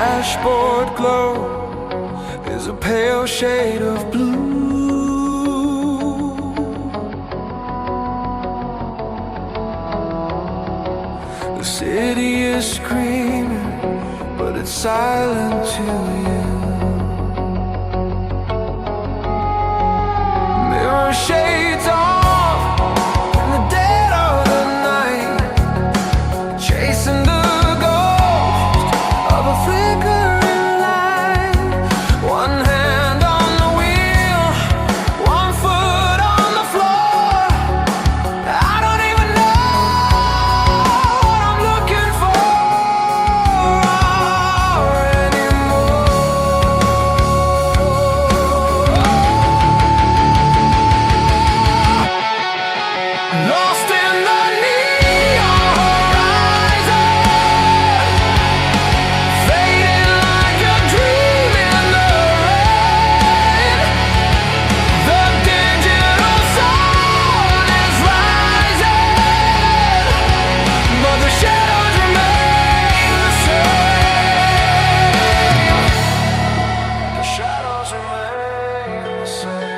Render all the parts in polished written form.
dashboard glow is a pale shade of blue. The city is screaming, but it's silent to you. Mirror shades off in the dead of the night, chasing the ghost of a flickering light. One hand on the wheel, one foot on the floor. I don't even know what I'm looking for anymore. Lost in the neon horizon, fading like a dream in the rain. The digital sun is rising, but the shadows remain the same. The shadows remain the same.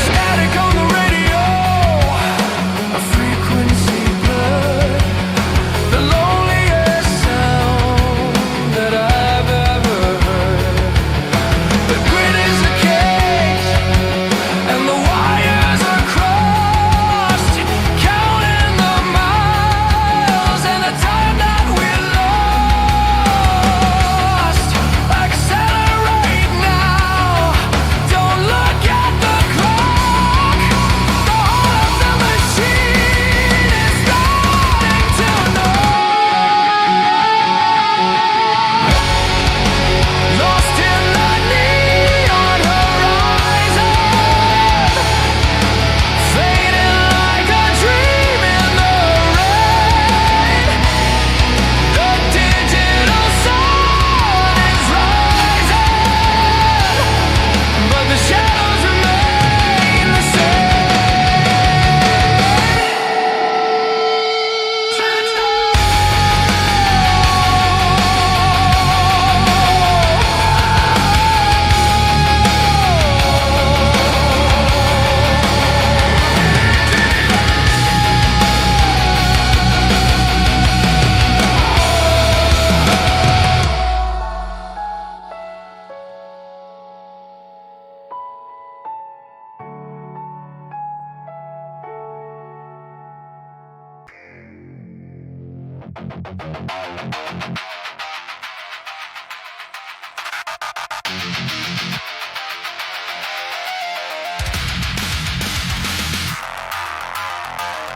Static on the radio, a frequency blur, the loneliest sound that I've ever heard. The grid is a cage, and the wires are crossed, counting the miles and the time that we lost. Accelerate now, don't look at the clock. The heart of the machine is starting to know. Lost in the neon horizon, fading like a dream in the rain. The digital sun is rising, but the shadows remain the same.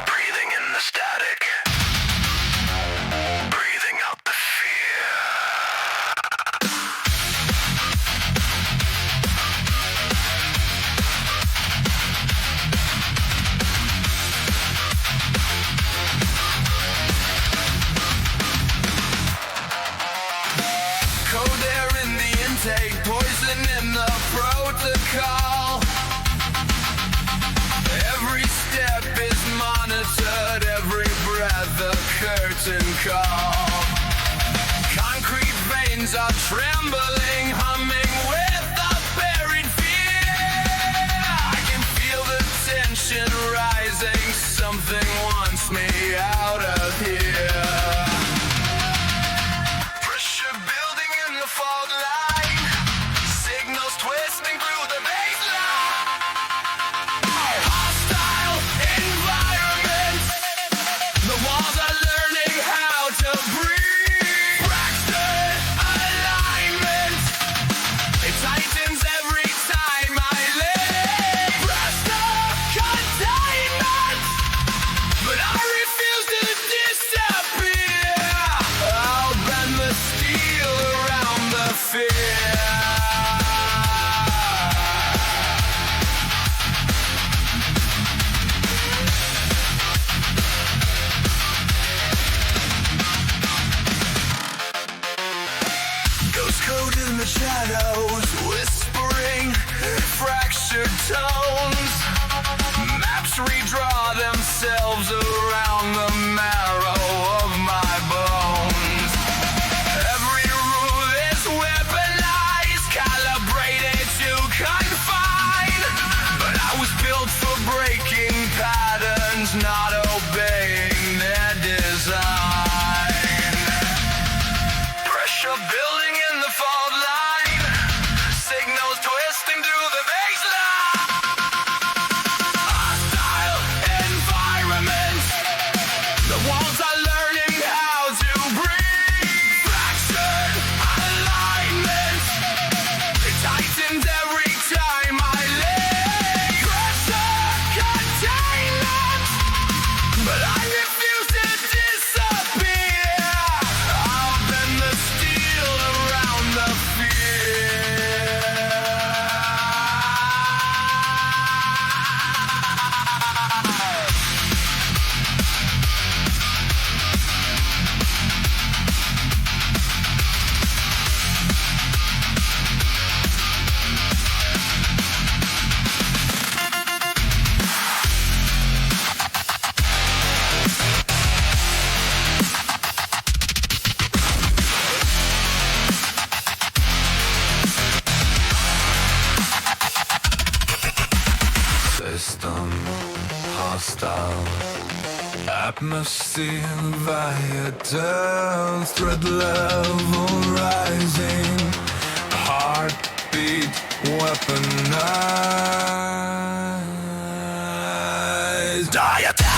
Breathing in the static, breathing out the fear. Code there in the intake, poison in the protocol. Every step is monitored, every breath a curtain call. Concrete veins are trembling, humming with a buried fear. I can feel the tension rising, something wants me out of here. Pressure building in the fog line, signals twisting through the baseline. Hostile environment, the walls are learning how to breathe. Braxton alignment, it tightens every time I live. Press the containment, but I refuse to disappear. breaking patterns, not obeying their design. Pressure building in the fault line, signals twisting through the baseline. Hostile environment, the walls are learning how to breathe. Fractured alignment, it tightens every time I leave. Pressure containment, but I refuse to disappear. I'll bend the steel around the fear. System hostile, atmosphere vital, threat level rising, heartbeat weaponized. I adapt.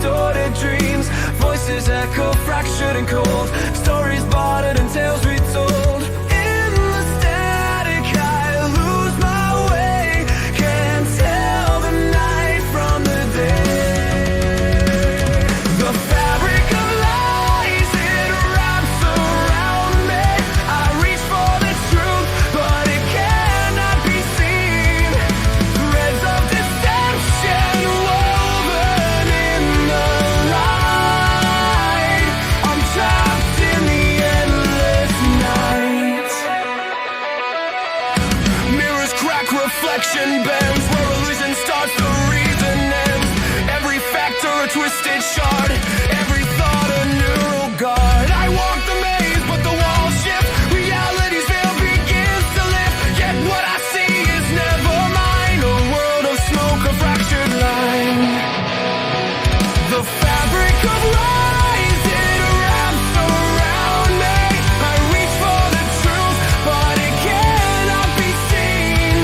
distorted dreams. Voices echo, fractured and cold. Stories bottled and tales retold. In the static I lose my way. Can't tell the night from the day. The fabric of lies, it wraps around me. I reach for the truth, but it cannot be seen. Threads of deception woven in the light. I'm trapped in the endless night. Mirrors crack, reflection bends. Where illusion starts, the reason ends. Every factor a twisted shard. Every thought a neural guard. I walk the maze, but the walls shift. Reality's veil begins to lift. Yet what I see is never mine. A world of smoke, a fractured line. The fabric of lies, it wraps around me. I reach for the truth, but it cannot be seen.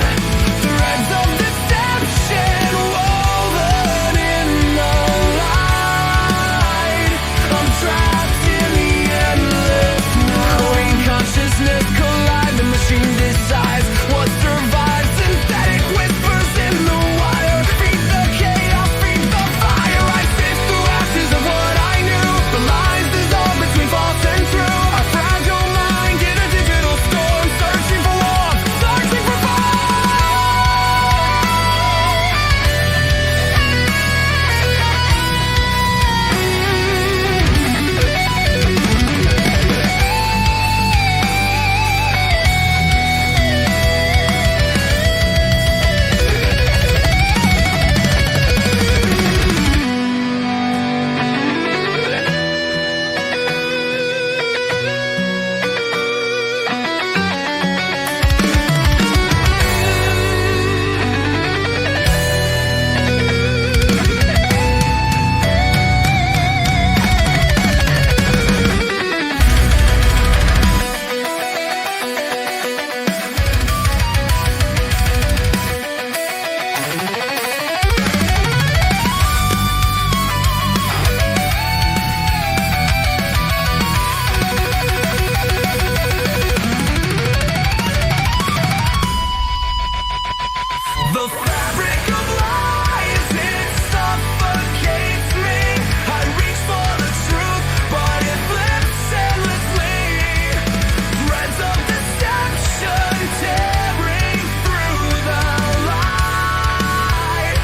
Threads of deception woven in the light. I'm trapped in the endless night. When consciousness collide, the machine decides what survives. Synthetic whispers in the wire. Feed the chaos, feed the fire. I sift through ashes of what I knew. The lies dissolve between false and true. A fragile mind in a digital storm. Searching for warmth, searching for fire. The fabric of lies, it suffocates me. I reach for the truth, but it flips endlessly. Threads of deception tearing through the light.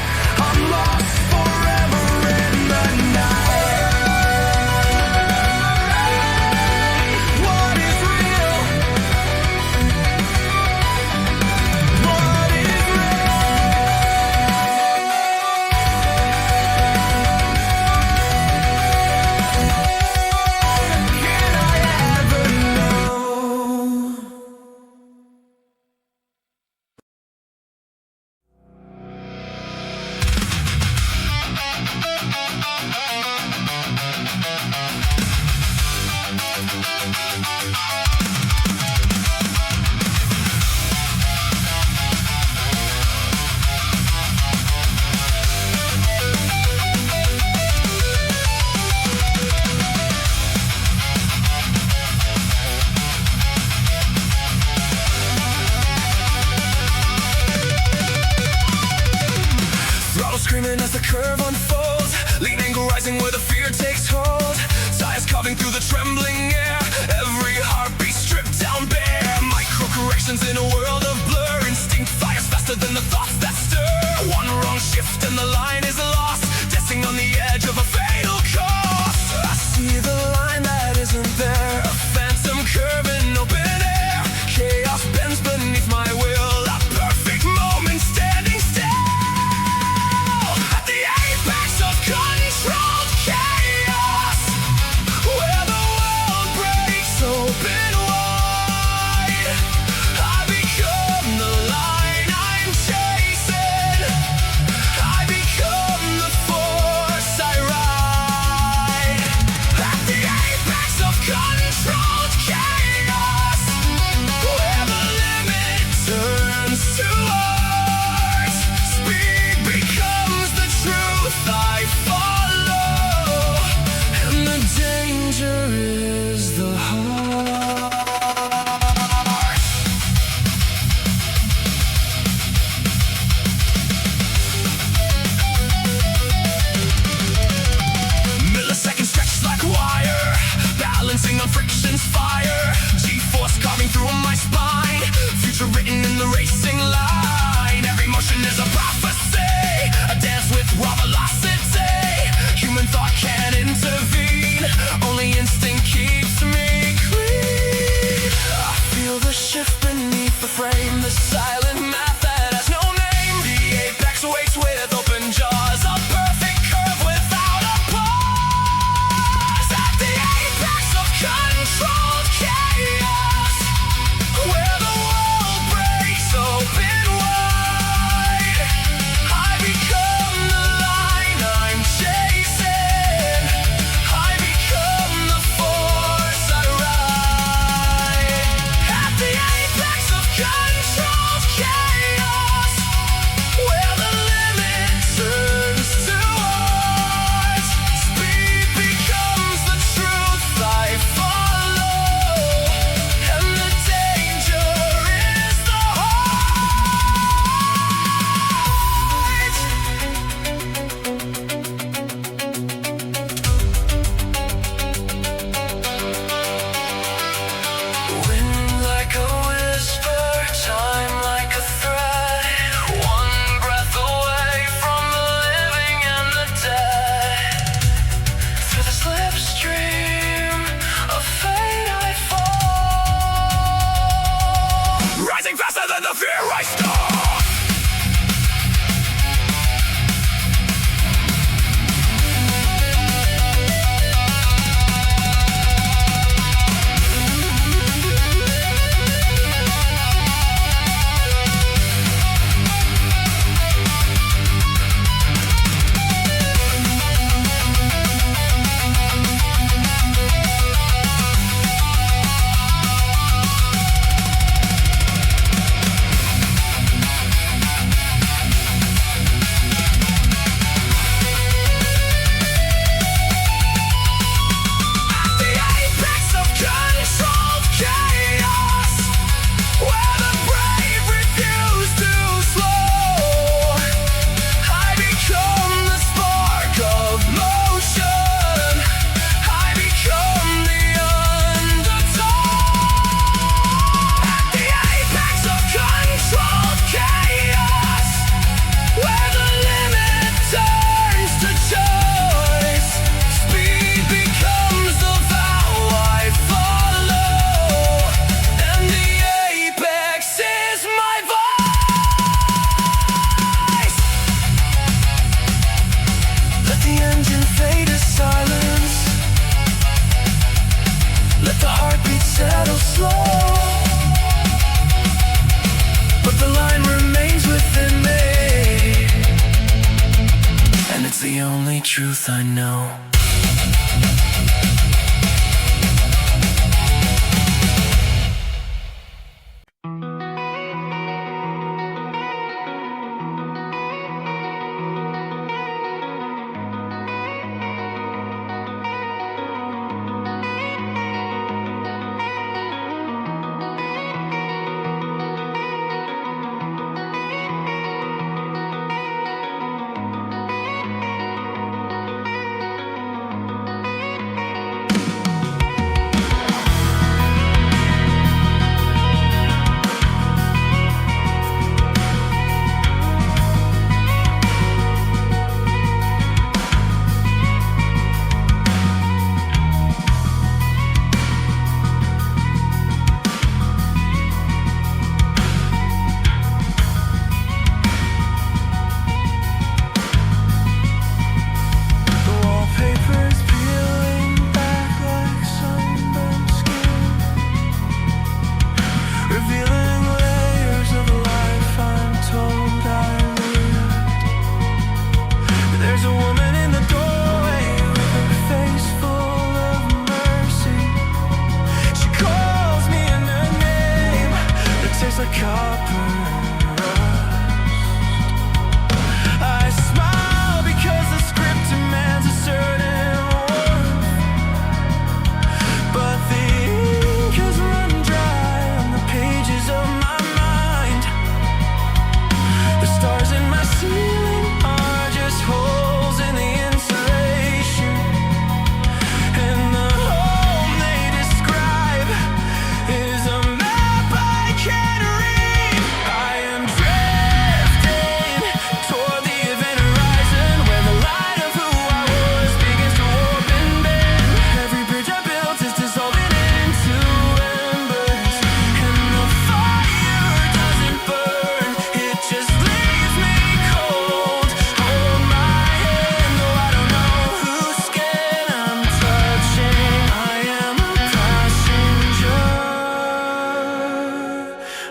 I'm lost forever in the night. What is real? What is real? Can I ever know? Throttle screaming as the curve unfolds. Lean angle rising where the fear takes hold. Sighs carving through the trembling air. Every heartbeat stripped down bare. Micro corrections in a world of blur. Instinct fires faster than the thoughts that stir. One wrong shift and the line is lost. Dancing on the edge of a fatal course. I see the line that isn't there. A phantom curve in open air. Chaos bends beneath my will. A perfect moment standing still. At the apex of controlled chaos, where the world breaks open wide, I become the frame, the silent math that has no name. The apex waits with open jaws, a perfect curve without a pause. At the apex of controlled chaos, where the world breaks open wide, I become the line I'm chasing. I become the force I ride. At the apex of controlled chaos, where the limit turns to odds, speed becomes the truth I follow, and the danger is the wind like a whisper, time like a thread, one breath away from the living and the dead. Through the slipstream of fate I fall, rising faster than the fear I stalk. The apex of controlled chaos, where the brave refuse to slow, I become the spark of motion. I become the underdog. At the apex of controlled chaos, where the limit turns to choice, speed becomes the vow I follow, and the apex is my voice. Let the engine fade to silence, let the heartbeat settle slow, but the line remains within me, and it's the only truth I know. Reach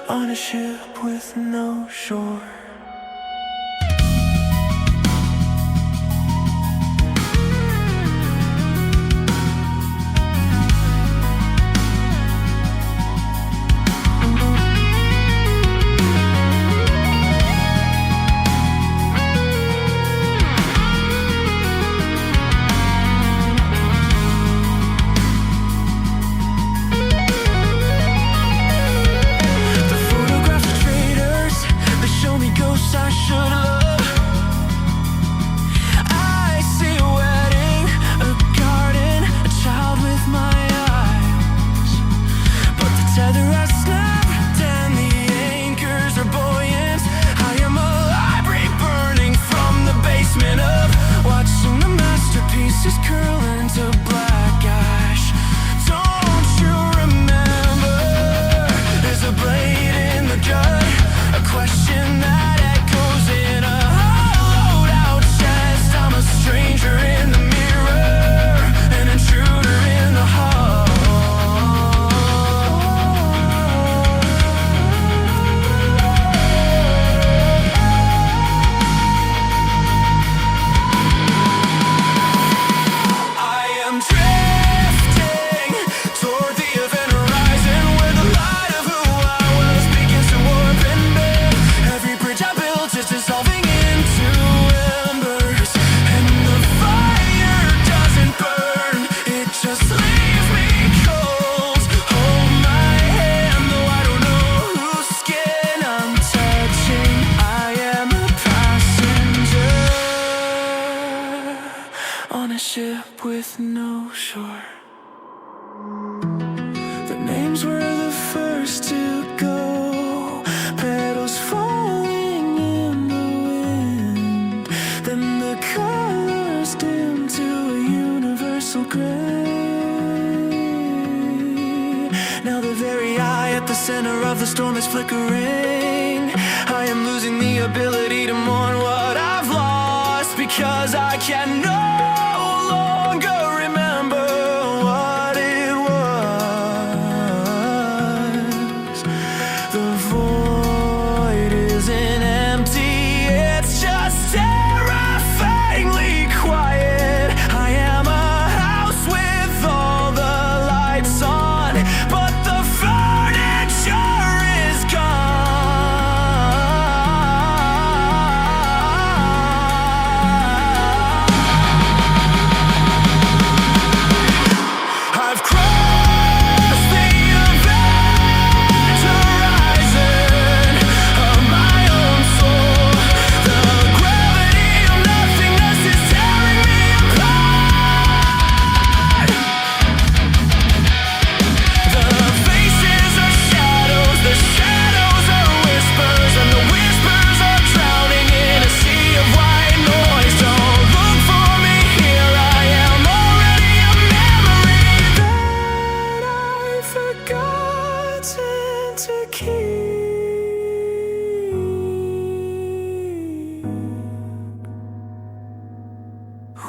on a ship with no shore. With no shore. The names were the first to go, petals falling in the wind. Then the colors dim to a universal gray. Now the very eye at the center of the storm is flickering. I am losing the ability to mourn what I've lost, because I can no longer remember what it was. The void isn't empty, it's just terrifyingly quiet. I am a house with all the lights on, but the furniture is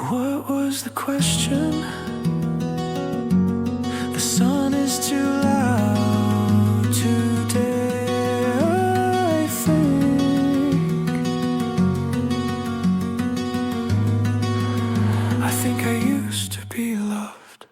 What was the question? The sun is too loud today, I think I used to be loved.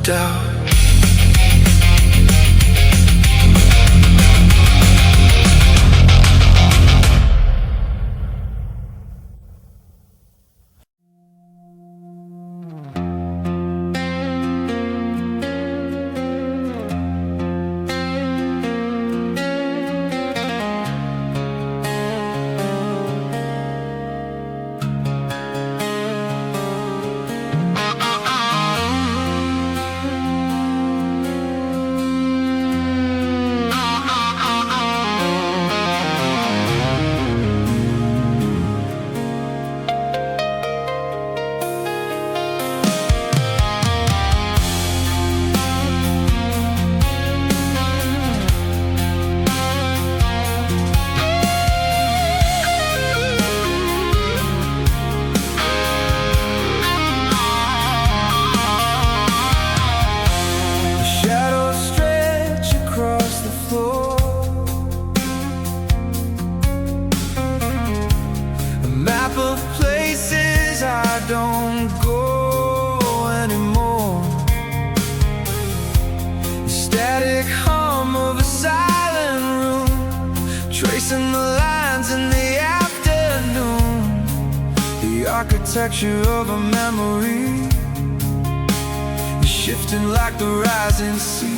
doubt. Don't go anymore. The static hum of a silent room, tracing the lines in the afternoon. The architecture of a memory is shifting like the rising sea.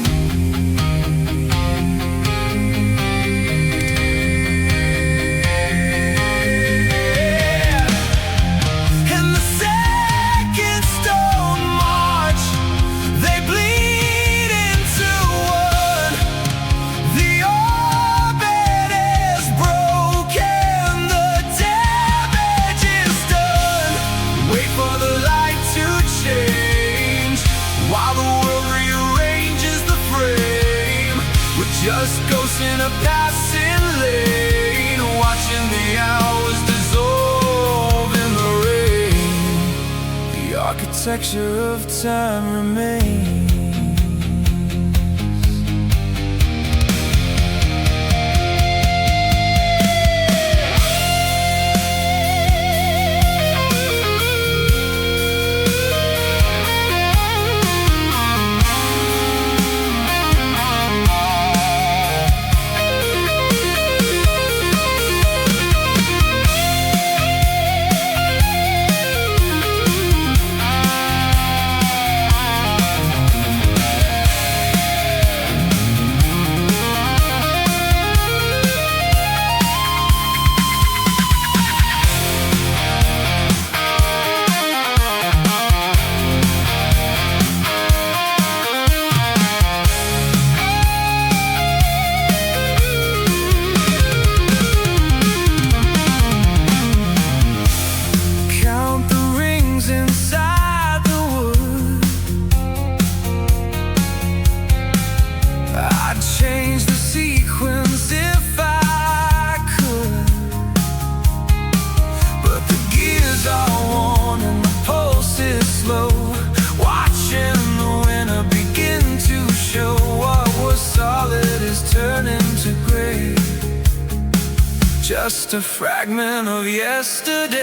Just ghosts in a passing lane, watching the hours dissolve in the rain. The architecture of time remains. Just a fragment of yesterday.